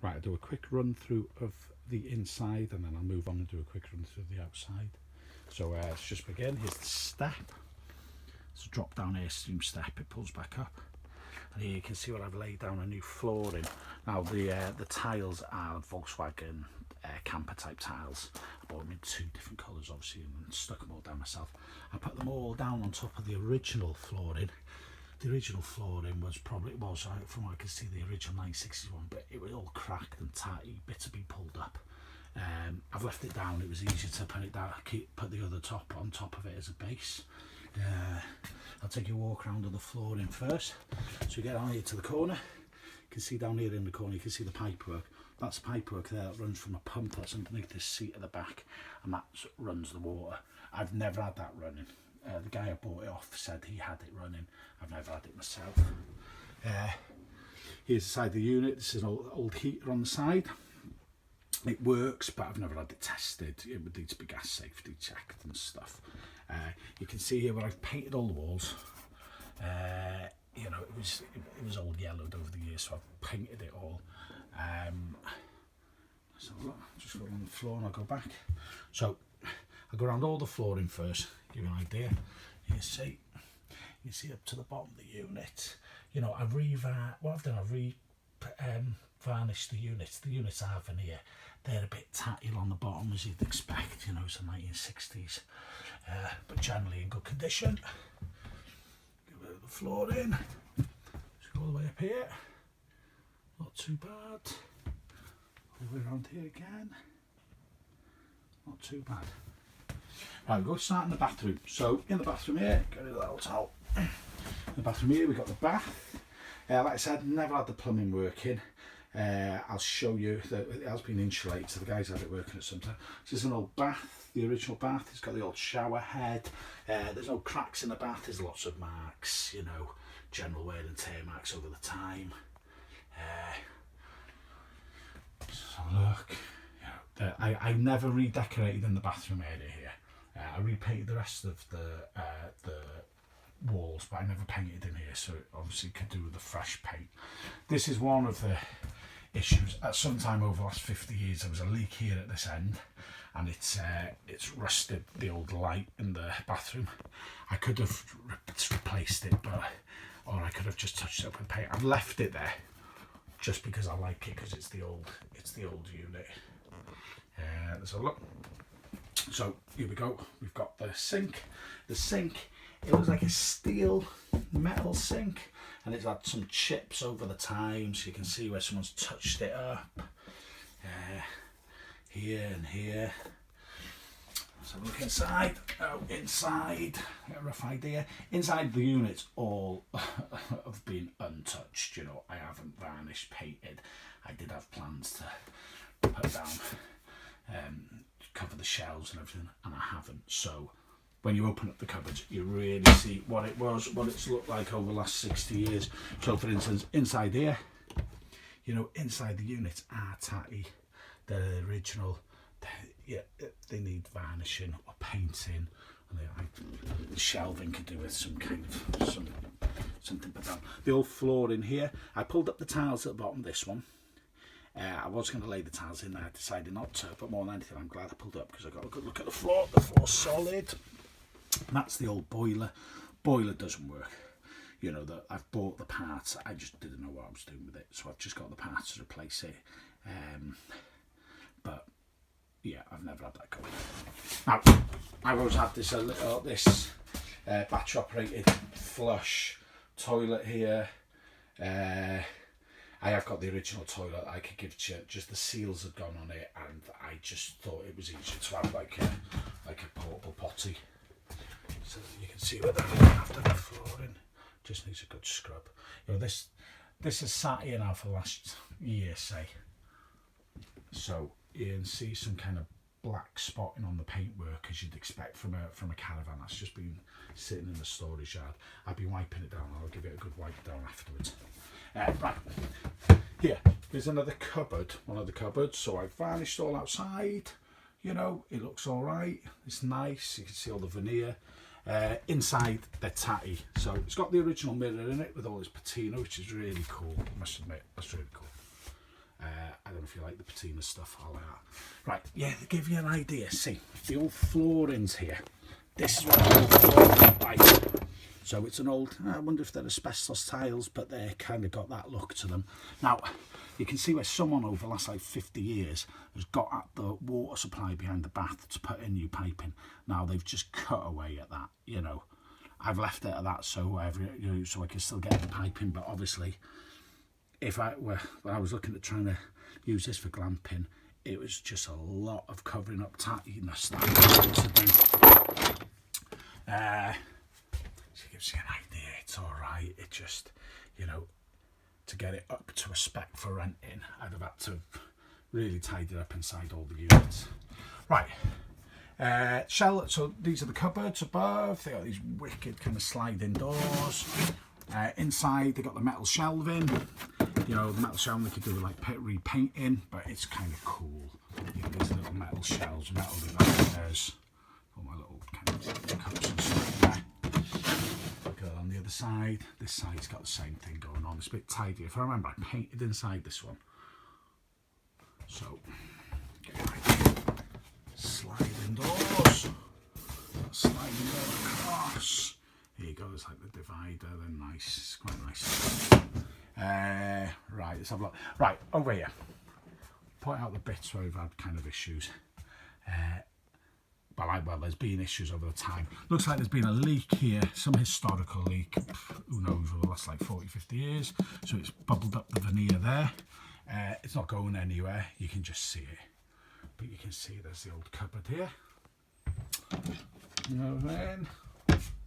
Right, I'll do a quick run through of the inside and then I'll move on and do a quick run through the outside. So let's just begin. Here's the step. It's a drop down Airstream step, it pulls back up. And here you can see where I've laid down a new flooring. Now the tiles are Volkswagen camper type tiles. I bought them in 2 different colours obviously and stuck them all down myself. I put them all down on top of the original flooring. The original flooring was probably, from what I can see, the original 961, but it was all cracked and tatty, bits have been pulled up. I've left it down, it was easier to put it down, put the other top on top of it as a base. I'll take you a walk around on the flooring first. So you get down here to the corner, you can see down here in the corner, you can see the pipework. That's pipework there that runs from a pump that's underneath this seat at the back, and that runs the water. I've never had that running. The guy I bought it off said he had it running. I've never had it myself. Here's the side of the unit. This is an old heater on the side. It works, but I've never had it tested. It would need to be gas safety checked and stuff. You can see here where I've painted all the walls. You know, it was all yellowed over the years, so I've painted it all. So look, just go along the floor and I'll go back. So I'll go around all the flooring first, give you an idea. You see up to the bottom of the unit. You know, I've varnished the units. The units I have in here, they're a bit tatty on the bottom as you'd expect. You know, it's the 1960s, but generally in good condition. Get rid of the flooring. Just go all the way up here. Not too bad. All the way around here again. Not too bad. Right, we'll go start in the bathroom. So in the bathroom here, get rid of that old towel. In the bathroom here, we've got the bath. Like I said, never had the plumbing working. I'll show you that it has been insulated, so the guys had it working at some time. This is an old bath, the original bath. It's got the old shower head. There's no cracks in the bath. There's lots of marks, you know, general wear and tear marks over the time. So look, you know, I never redecorated in the bathroom area here. I repainted the rest of the walls, but I never painted in here, so it obviously could do with the fresh paint. This is one of the issues. At some time over the last 50 years, there was a leak here at this end, and it's rusted the old light in the bathroom. I could have replaced it, or I could have just touched it up with paint. I've left it there just because I like it, because it's the old unit. Let's have a look. So here we go. We've got the sink. The sink, it looks like a steel metal sink, and it's had some chips over the time, so you can see where someone's touched it up. Here and here. Let's have a look inside. Oh, inside, get a rough idea. Inside the units all have been untouched. You know, I haven't varnished, painted. I did have plans to put down, cover the shelves and everything, and I haven't. So when you open up the cupboards, you really see what it's looked like over the last 60 years. So for instance, inside here, you know, inside the units are tatty. They're original. They need varnishing or painting, and the shelving could do with some kind of something put down. The old floor in here, I pulled up the tiles at the bottom of this one. I was going to lay the tiles in there, I decided not to, but more than anything I'm glad I pulled it up because I got a good look at the floor. The floor's solid. And that's the old boiler. Boiler doesn't work. You know, that I've bought the parts, I just didn't know what I was doing with it, so I've just got the parts to replace it. But yeah, I've never had that going. Now, I've always had this battery operated flush toilet here. I have got the original toilet I could give to you, just the seals had gone on it, and I just thought it was easier to have like a portable potty. So you can see where that is after the flooring. Just needs a good scrub. You know, this has sat here now for the last year, say. So you can see some kind of black spotting on the paintwork, as you'd expect from a caravan that's just been sitting in the storage yard. I've been wiping it down. I'll give it a good wipe down afterwards. Right, here, there's another cupboard, one of the cupboards. So I've varnished all outside, you know, it looks all right, it's nice, you can see all the veneer. Inside, they're tatty. So it's got the original mirror in it with all this patina, which is really cool, I must admit, that's really cool. I don't know if you like the patina stuff, all like that. Right, yeah, to give you an idea, see, the old floorings here. This is what the old flooring look like. So it's an old, I wonder if they're asbestos tiles, but they kind of got that look to them. Now, you can see where someone over the last like 50 years has got at the water supply behind the bath to put in new piping. Now they've just cut away at that, you know. I've left it at that so so I can still get the piping, but obviously if when I was looking at trying to use this for glamping, it was just a lot of covering up tattiness that I had to do. So it gives you an idea, it's alright, it just, you know, to get it up to a spec for renting, I'd have had to really tidy it up inside all the units. Right, so these are the cupboards above, they got these wicked kind of sliding doors. Inside they got the metal shelving, you know, the metal shelving they could do with like repainting, but it's kind of cool. You know, these little metal shelves, metal dividers, all my little kind of cups and stuff there. On the other side, this side's got the same thing going on. It's a bit tidy. If I remember, I painted inside this one. So, sliding doors, sliding door across. Here you go. There's like the divider. Then nice. It's quite nice. Right. Let's have a look. Right over here. Point out the bits where we've had kind of issues. Well, there's been issues over the time. Looks like there's been a leak here, some historical leak, who knows, over the last like 40, 50 years. So it's bubbled up the veneer there. It's not going anywhere, you can just see it. But you can see there's the old cupboard here. You know what I mean?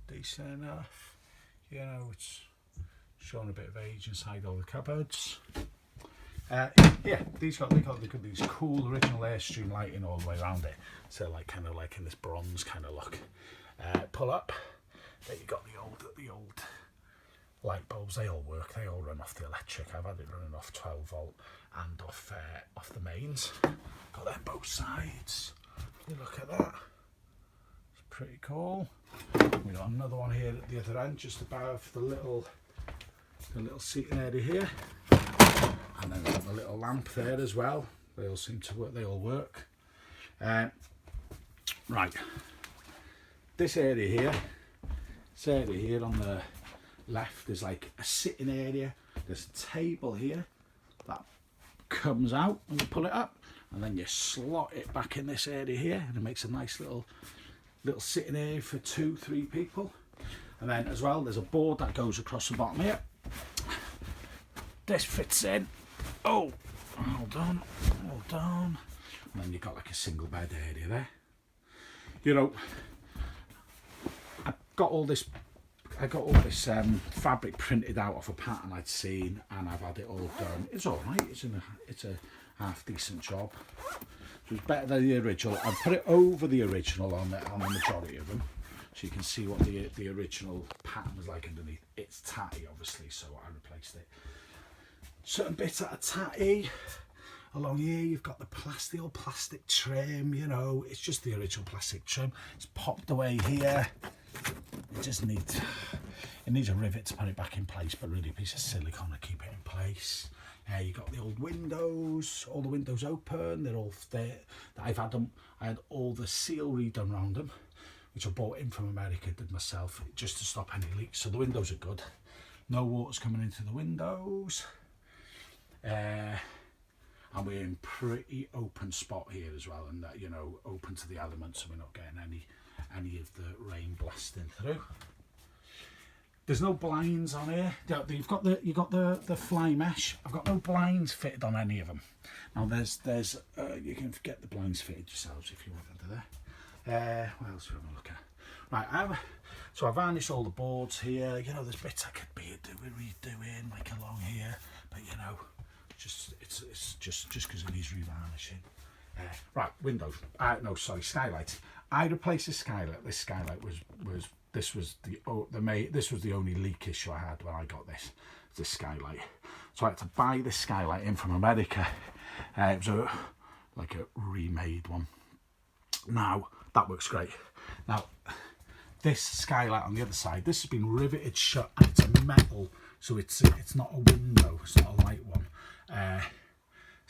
Decent enough. You know, it's showing a bit of age inside all the cupboards. Yeah, these got these cool original Airstream lighting all the way around it. So like kind of like in this bronze kind of look. Pull up. There you got the old light bulbs. They all work. They all run off the electric. I've had it running off 12 volt and off the mains. Got them both sides. You look at that. It's pretty cool. We got another one here at the other end, just above the little seating area here. And then we've got the little lamp there as well. They all seem to work, they all work. Right, this area here on the left is like a sitting area. There's a table here that comes out when you pull it up, and then you slot it back in this area here, and it makes a nice little sitting area for 2-3 people. And then as well, there's a board that goes across the bottom here. This fits in. Oh, hold on. And then you've got like a single bed area there. You know, I got all this fabric printed out of a pattern I'd seen, and I've had it all done. It's all right. It's a half decent job. So it's better than the original. I've put it over the original on the majority of them, so you can see what the original pattern was like underneath. It's tatty, obviously, so I replaced it. Certain bits that are tatty. Along here you've got the old plastic trim, you know, it's just the original plastic trim. It's popped away here. It just needs a rivet to put it back in place, but really a piece of silicone to keep it in place. You've got the old windows, all the windows open, they're all there. I had all the seal redone around them, which I bought in from America, did myself, just to stop any leaks. So the windows are good. No water's coming into the windows. And we're in pretty open spot here as well, and you know, open to the elements, so we're not getting any of the rain blasting through. There's no blinds on here. You've got the fly mesh. I've got no blinds fitted on any of them. Now there's you can get the blinds fitted yourselves if you want under there. What else do we have a look at? Right, so I varnished all the boards here. You know, there's bits I could be redoing like along here, but you know, it's just because it needs revarnishing. Right, windows. No, sorry, skylights. I replaced the skylight. This skylight this was the only leak issue I had when I got this skylight. So I had to buy this skylight in from America. It was like a remade one. Now that works great. Now this skylight on the other side, this has been riveted shut, and it's metal, so it's not a window, it's not a light one.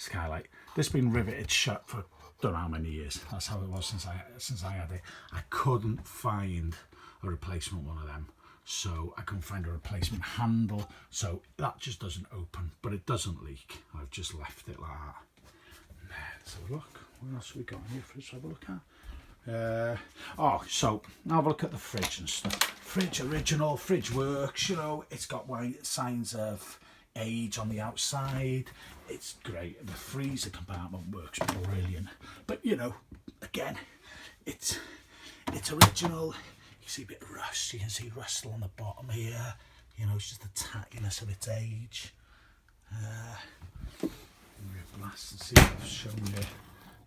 skylight. This has been riveted shut for don't know how many years. That's how it was since I had it. I couldn't find a replacement one of them, so I couldn't find a replacement handle, so that just doesn't open, but it doesn't leak. I've just left it like that. Let's have a look. What else have we got in here for us to have a look at? Oh, so now have a look at the fridge and stuff. Fridge original, fridge works, you know, it's got white signs of age on the outside. It's great. The freezer compartment works brilliant. But you know, again, it's original. You see a bit of rust. You can see rust on the bottom here. You know, it's just the tattiness of its age. Blast and see if I've shown you.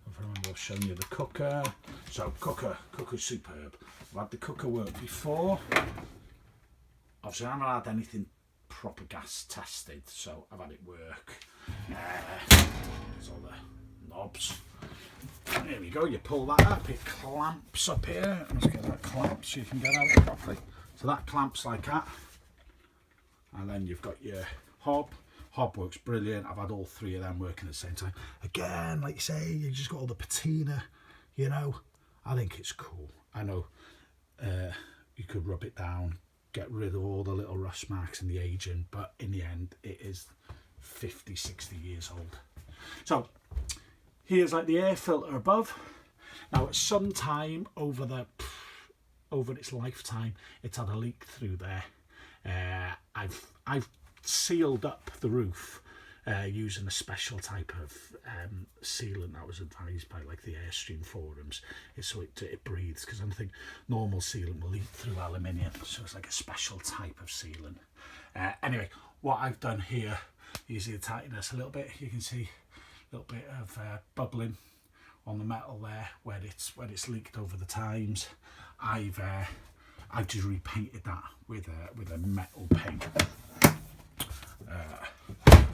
I remember I've shown you the cooker. So cooker's superb. I've had the cooker work before. Obviously I haven't had anything proper gas tested, so I've had it work. There's all the knobs. And here we go, you pull that up, it clamps up here. Let's get that clamp so you can get at it properly. So that clamps like that. And then you've got your hob. Hob works brilliant. I've had all three of them working at the same time. Again, like you say, you just got all the patina, you know. I think it's cool. I know you could rub it down, get rid of all the little rust marks and the aging, but in the end, it is 50, 60 years old. So here's like the air filter above. Now at some time over its lifetime, it's had a leak through there. I've sealed up the roof using a special type of sealant that was advised by like the Airstream forums. It's so it breathes, because I think normal sealant will leak through aluminium, so it's like a special type of sealant. Anyway, what I've done here, you see the tightness a little bit. You can see a little bit of bubbling on the metal there where it's leaked over the times. I've just repainted that with a metal paint.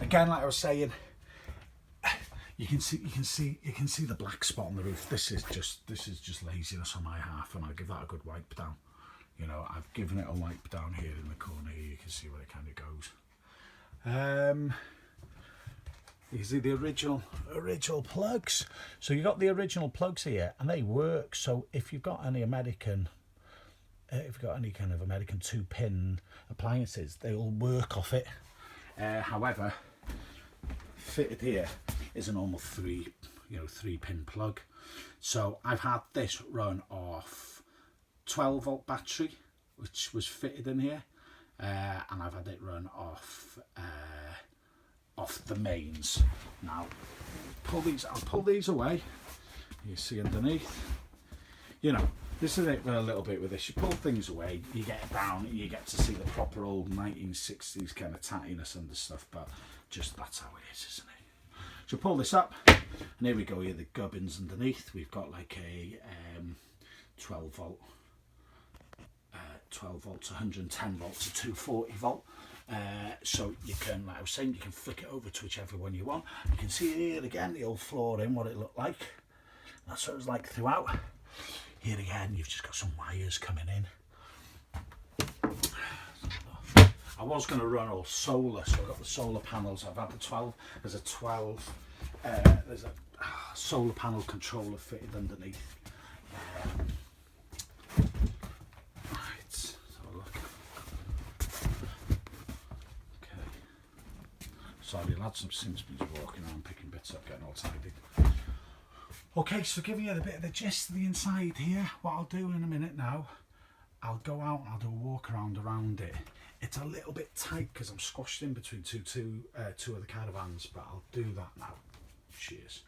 Again, like I was saying, you can see the black spot on the roof. This is just laziness on my half, and I'll give that a good wipe down. You know, I've given it a wipe down here in the corner here. You can see where it kind of goes. You can see the original plugs. So you got the original plugs here, and they work. So if you've got any American, if you've got any kind of American 2-pin appliances, they all work off it. However, fitted here is a normal 3-pin plug. So I've had this run off 12-volt battery, which was fitted in here, and I've had it run off the mains. Now, I'll pull these away. You see underneath. You know, this is it with a little bit with this. You pull things away, you get it down, you get to see the proper old 1960s kind of tattiness under stuff, but just that's how it is, isn't it? So pull this up, and here we go here, the gubbins underneath. We've got like a 12 volt to 110 volt to 240 volt. So you can, like I was saying, you can flick it over to whichever one you want. You can see here again the old flooring, what it looked like. That's what it was like throughout. Here again, you've just got some wires coming in. I was going to run all solar, so I've got the solar panels. I've had the 12. There's a solar panel controller fitted underneath. Right, let's have a look. Okay. Sorry, lads, some Simpsons walking around picking bits up, getting all tidy. Okay, so giving you a bit of the gist of the inside here. What I'll do in a minute now, I'll go out and I'll do a walk around it. It's a little bit tight because I'm squashed in between two of the caravans, but I'll do that now. Cheers.